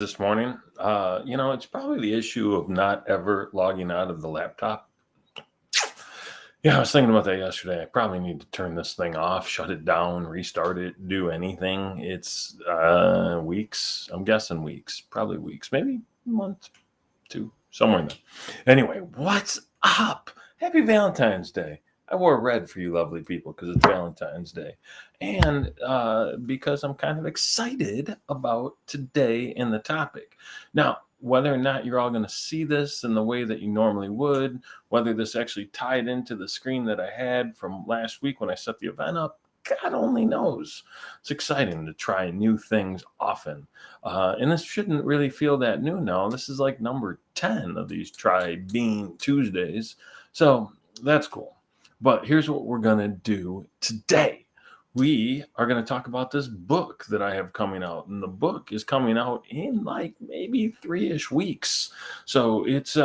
this morning. It's probably the issue of not ever logging out of the laptop. Yeah, I was thinking about that yesterday. I probably need to turn this thing off, shut it down, restart it, do anything. It's weeks. I'm guessing weeks, probably weeks, maybe a month, two, somewhere in there. Anyway, what's up? Happy Valentine's Day. I wore red for you lovely people because it's Valentine's Day. And because I'm kind of excited about today and the topic. Now, whether or not you're all going to see this in the way that you normally would, whether this actually tied into the screen that I had from last week when I set the event up, God only knows. It's exciting to try new things often. And this shouldn't really feel that new now. This is like number 10 of these trybean Tuesdays. So that's cool. But here's what we're going to do today. We are going to talk about this book that I have coming out. And the book is coming out in like maybe 3-ish weeks. So it's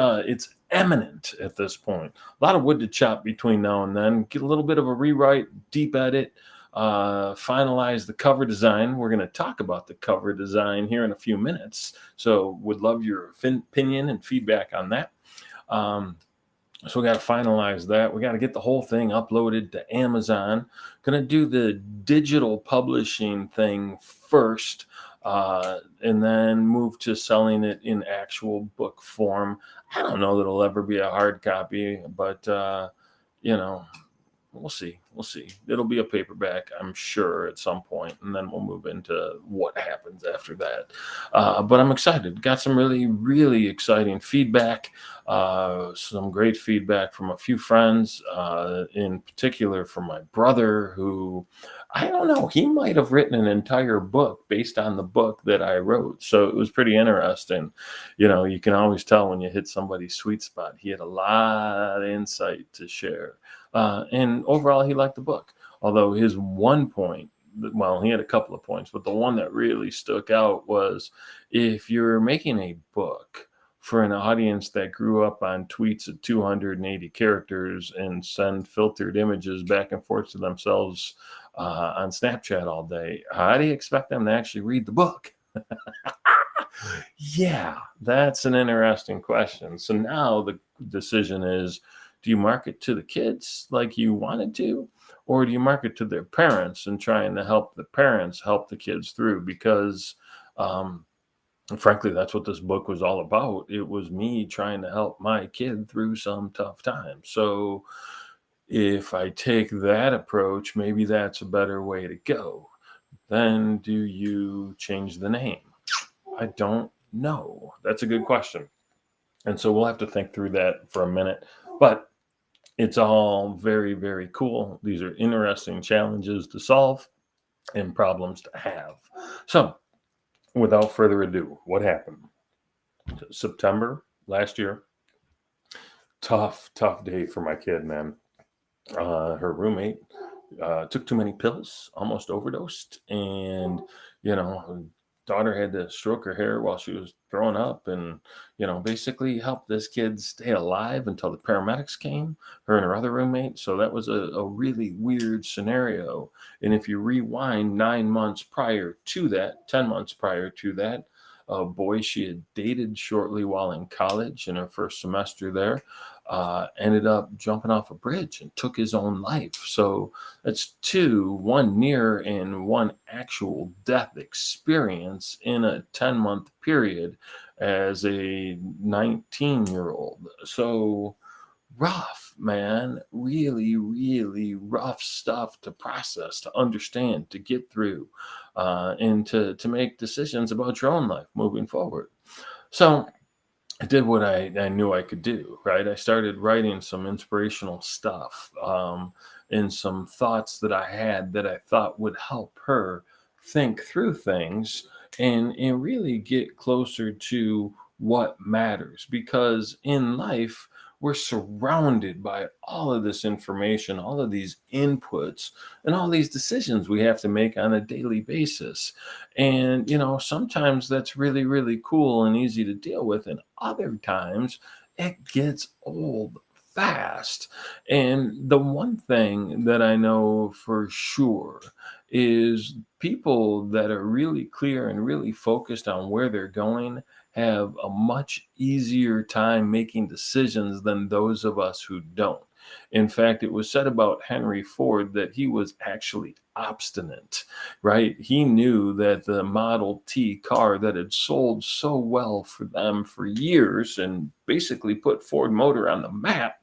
eminent at this point. A lot of wood to chop between now and then. Get a little bit of a rewrite, deep edit, finalize the cover design. We're going to talk about the cover design here in a few minutes. So would love your opinion and feedback on that. So we got to finalize that. We got to get the whole thing uploaded to Amazon. Going to do the digital publishing thing first, and then move to selling it in actual book form. I don't know that it'll ever be a hard copy, but we'll see. We'll see. It'll be a paperback, I'm sure, at some point, and then we'll move into what happens after that. But I'm excited. Got some really, really exciting feedback. Some great feedback from a few friends, in particular from my brother, who, I don't know, he might have written an entire book based on the book that I wrote. So it was pretty interesting. You can always tell when you hit somebody's sweet spot. He had a lot of insight to share. And overall, he liked the book. Although his one point, well, he had a couple of points, but the one that really stuck out was if you're making a book for an audience that grew up on tweets of 280 characters and send filtered images back and forth to themselves on Snapchat all day, how do you expect them to actually read the book? Yeah, that's an interesting question. So now the decision is, do you market to the kids like you wanted to, or do you market to their parents and trying to help the parents help the kids through? Because frankly, that's what this book was all about. It was me trying to help my kid through some tough times. So if I take that approach, maybe that's a better way to go. Then do you change the name? I don't know. That's a good question. And so we'll have to think through that for a minute. But it's all very, very cool. These are interesting challenges to solve and problems to have. So without further ado, what happened? September last year, tough day for my kid, man. Her roommate took too many pills, almost overdosed, and daughter had to stroke her hair while she was throwing up, and basically help this kid stay alive until the paramedics came, her and her other roommate. So that was a really weird scenario. And if you rewind 9 months prior to that, 10 months prior to that, a boy she had dated shortly while in college in her first semester there ended up jumping off a bridge and took his own life. So that's one near and one actual death experience in a 10-month period as a 19-year-old. So rough, man. Really, really rough stuff to process, to understand, to get through, and to make decisions about your own life moving forward. So I did what I knew I could do, right? I started writing some inspirational stuff, and some thoughts that I had that I thought would help her think through things and really get closer to what matters. Because in life, we're surrounded by all of this information, all of these inputs, and all these decisions we have to make on a daily basis. And, sometimes that's really, really cool and easy to deal with. And other times it gets old fast. And the one thing that I know for sure is people that are really clear and really focused on where they're going have a much easier time making decisions than those of us who don't. In fact, it was said about Henry Ford that he was actually obstinate, right? He knew that the Model T car that had sold so well for them for years and basically put Ford Motor on the map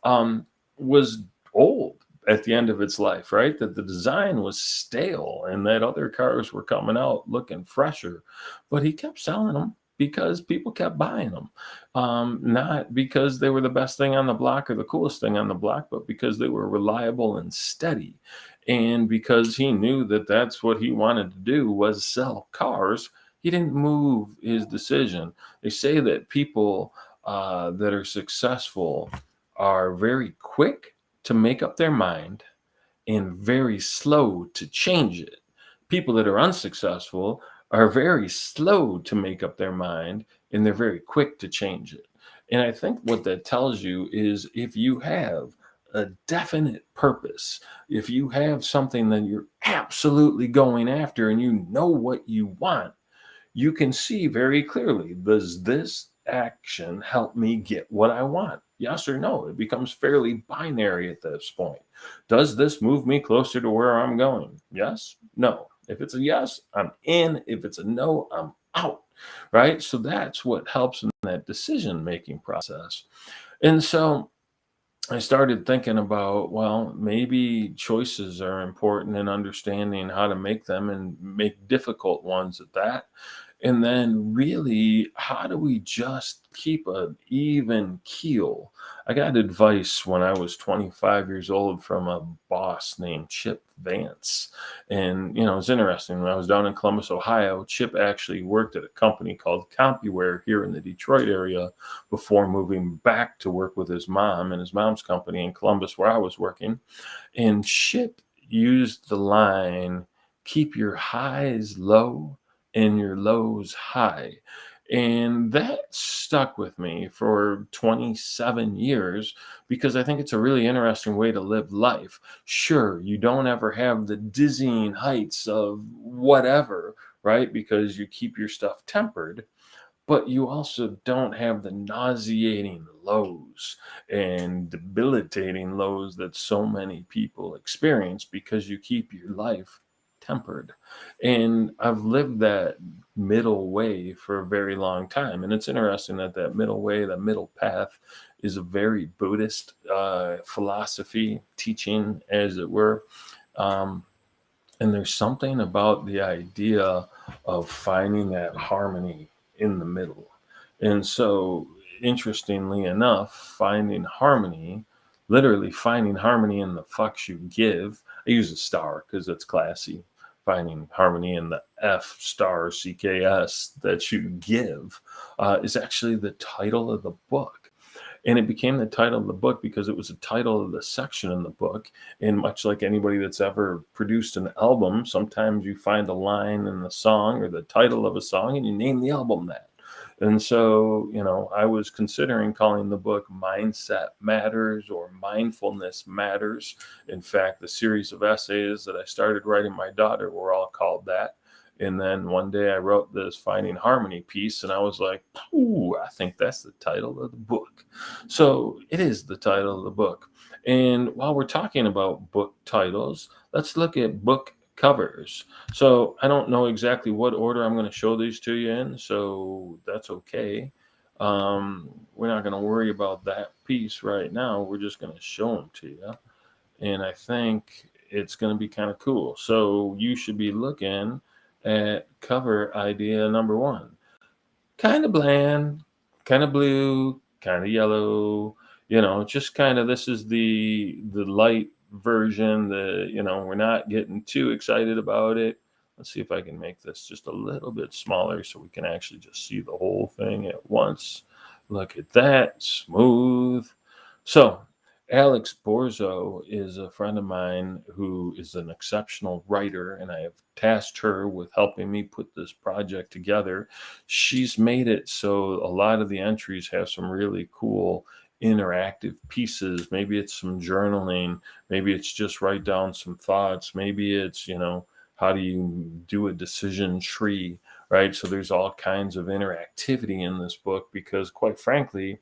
um, was old at the end of its life, right? That the design was stale and that other cars were coming out looking fresher. But he kept selling them because people kept buying them. Not because they were the best thing on the block or the coolest thing on the block, but because they were reliable and steady. And because he knew that that's what he wanted to do was sell cars, he didn't move his decision. They say that people that are successful are very quick to make up their mind and very slow to change it. People that are unsuccessful are very slow to make up their mind and they're very quick to change it. And I think what that tells you is if you have a definite purpose, if you have something that you're absolutely going after and you know what you want, you can see very clearly, does this action help me get what I want? Yes or no? It becomes fairly binary at this point. Does this move me closer to where I'm going? Yes, no. If it's a yes, I'm in. If it's a no, I'm out. Right. So that's what helps in that decision making process. And so I started thinking about, well, maybe choices are important in understanding how to make them and make difficult ones at that. And then, really, how do we just keep an even keel? I got advice when I was 25 years old from a boss named Chip Vance. And, it's interesting. When I was down in Columbus, Ohio, Chip actually worked at a company called CompuWare here in the Detroit area before moving back to work with his mom and his mom's company in Columbus, where I was working. And Chip used the line, keep your highs low and your lows high. And that stuck with me for 27 years because I think it's a really interesting way to live life. Sure, you don't ever have the dizzying heights of whatever, right? Because you keep your stuff tempered, but you also don't have the nauseating lows and debilitating lows that so many people experience because you keep your life tempered. And I've lived that middle way for a very long time. And it's interesting that that middle way, that middle path, is a very Buddhist philosophy, teaching, as it were. Um, and there's something about the idea of finding that harmony in the middle. And so, interestingly enough, finding harmony, literally finding harmony in the fucks you give. I use a star because it's classy. Finding harmony in the F star CKS that you give is actually the title of the book. And it became the title of the book because it was the title of the section in the book. And much like anybody that's ever produced an album, sometimes you find a line in the song or the title of a song and you name the album that. And so, I was considering calling the book Mindset Matters or Mindfulness Matters. In fact, the series of essays that I started writing my daughter were all called that. And then one day I wrote this Finding Harmony piece, and I was like, ooh, I think that's the title of the book. So it is the title of the book. And while we're talking about book titles, let's look at book covers. So I don't know exactly what order I'm going to show these to you in, so that's okay. We're not going to worry about that piece right now. We're just going to show them to you. And I think it's going to be kind of cool. So you should be looking at cover idea number one. Kind of bland, kind of blue, kind of yellow, just kind of, this is the light version. We're not getting too excited about it. Let's see if I can make this just a little bit smaller so we can actually just see the whole thing at once. Look at that, smooth. So Alex Borzo is a friend of mine who is an exceptional writer, and I have tasked her with helping me put this project together. She's made it so a lot of the entries have some really cool interactive pieces. Maybe it's some journaling, maybe it's just write down some thoughts, maybe it's, How do you do a decision tree, right? So there's all kinds of interactivity in this book because, quite frankly,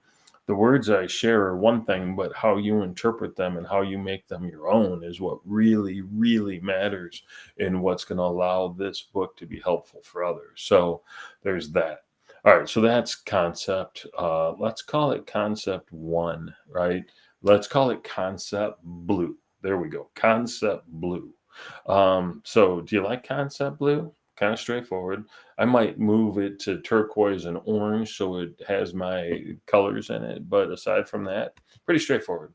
the words I share are one thing, but how you interpret them and how you make them your own is what really, really matters and what's going to allow this book to be helpful for others. So there's that. All right, so that's concept. Let's call it concept one, right? Let's call it concept blue. There we go. Concept blue. So do you like concept blue? Kind of straightforward. I might move it to turquoise and orange so it has my colors in it. But aside from that, pretty straightforward.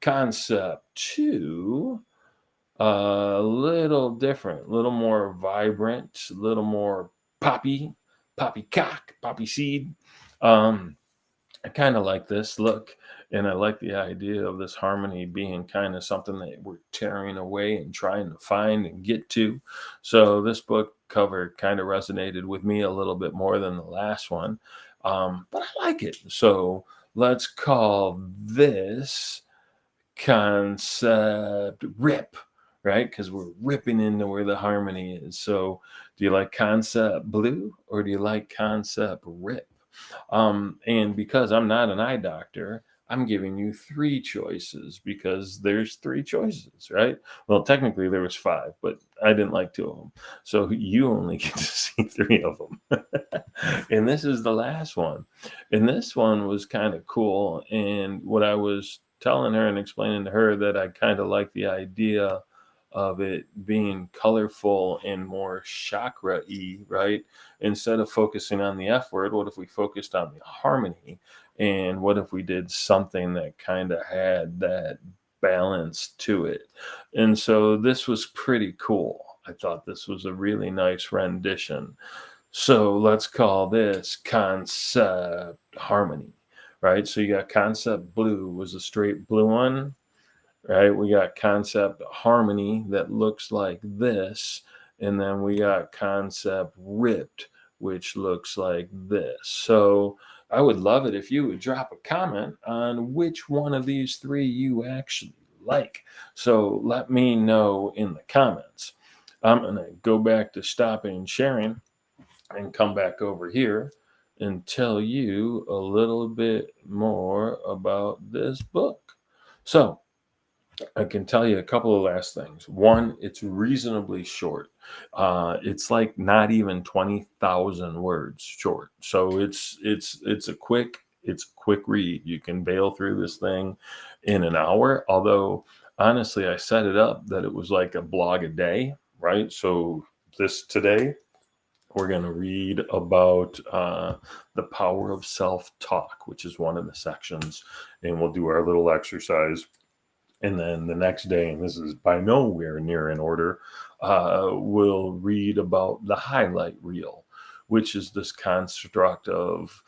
Concept two, a little different, a little more vibrant, a little more poppycock, poppy seed. Um, I kind of like this look, and I like the idea of this harmony being kind of something that we're tearing away and trying to find and get to. So this book cover kind of resonated with me a little bit more than the last one, but I like it. So let's call this concept rip, right? Because we're ripping into where the harmony is. So do you like concept blue or do you like concept rip? And because I'm not an eye doctor, I'm giving you three choices because there's three choices, right? Well, technically there was five, but I didn't like two of them. So you only get to see three of them. And this is the last one. And this one was kind of cool. And what I was telling her and explaining to her that I kind of like the idea of it being colorful and more chakra-y, right? Instead of focusing on the F word, what if we focused on the harmony? And what if we did something that kind of had that balance to it? And so this was pretty cool. I thought this was a really nice rendition. So let's call this concept harmony, right? So you got concept blue was a straight blue one, right? We got concept harmony that looks like this, and then we got concept ripped, which looks like this. So I would love it if you would drop a comment on which one of these three you actually like. So let me know in the comments. I'm going to go back to stopping sharing and come back over here and tell you a little bit more about this book. So I can tell you a couple of last things. One, it's reasonably short. It's like not even 20,000 words short. So it's a quick read. You can bail through this thing in an hour. Although honestly, I set it up that it was like a blog a day, right? So this today we're going to read about the power of self-talk, which is one of the sections, and we'll do our little exercise. And then the next day, and this is by nowhere near in order, we'll read about the highlight reel, which is this construct of,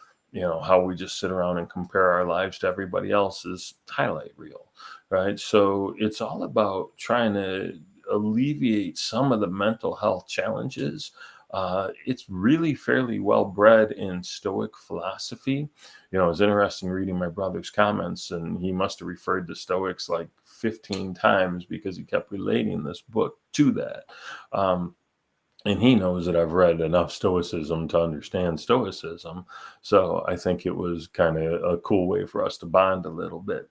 how we just sit around and compare our lives to everybody else's highlight reel, right? So it's all about trying to alleviate some of the mental health challenges. It's really fairly well bred in Stoic philosophy. It was interesting reading my brother's comments, and he must have referred to Stoics like 15 times because he kept relating this book to that. And he knows that I've read enough Stoicism to understand Stoicism. So I think it was kind of a cool way for us to bond a little bit.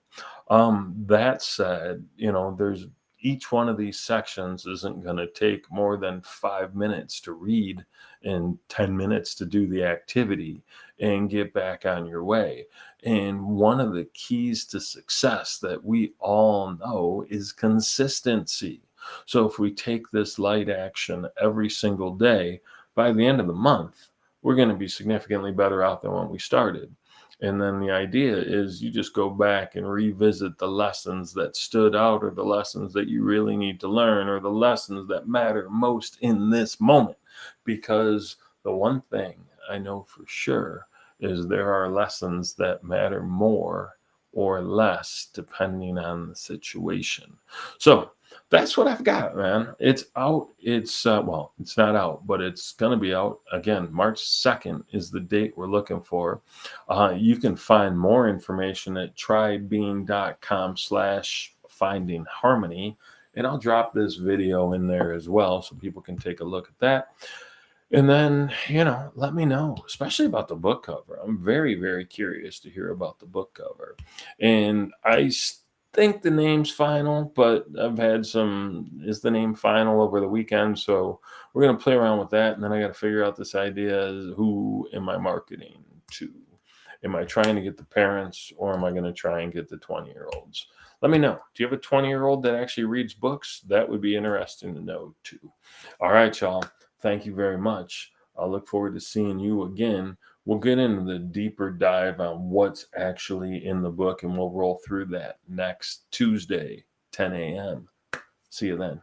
That said, there's each one of these sections isn't going to take more than 5 minutes to read and 10 minutes to do the activity and get back on your way. And one of the keys to success that we all know is consistency. So if we take this light action every single day, by the end of the month, we're going to be significantly better out than when we started. And then the idea is you just go back and revisit the lessons that stood out, or the lessons that you really need to learn, or the lessons that matter most in this moment. Because the one thing I know for sure is there are lessons that matter more or less depending on the situation. So that's what I've got, man. It's out. It's it's not out, but it's gonna be out again. March 2nd is the date we're looking for. You can find more information at trybean.com/finding harmony. And I'll drop this video in there as well so people can take a look at that. And then, let me know, especially about the book cover. I'm very, very curious to hear about the book cover. And think the name's final, but I've had is the name final over the weekend. So we're going to play around with that. And then I got to figure out this idea is who am I marketing to? Am I trying to get the parents, or am I going to try and get the 20-year-olds? Let me know. Do you have a 20-year-old that actually reads books? That would be interesting to know too. All right, y'all. Thank you very much. I'll look forward to seeing you again. We'll get into the deeper dive on what's actually in the book, and we'll roll through that next Tuesday, 10 a.m. See you then.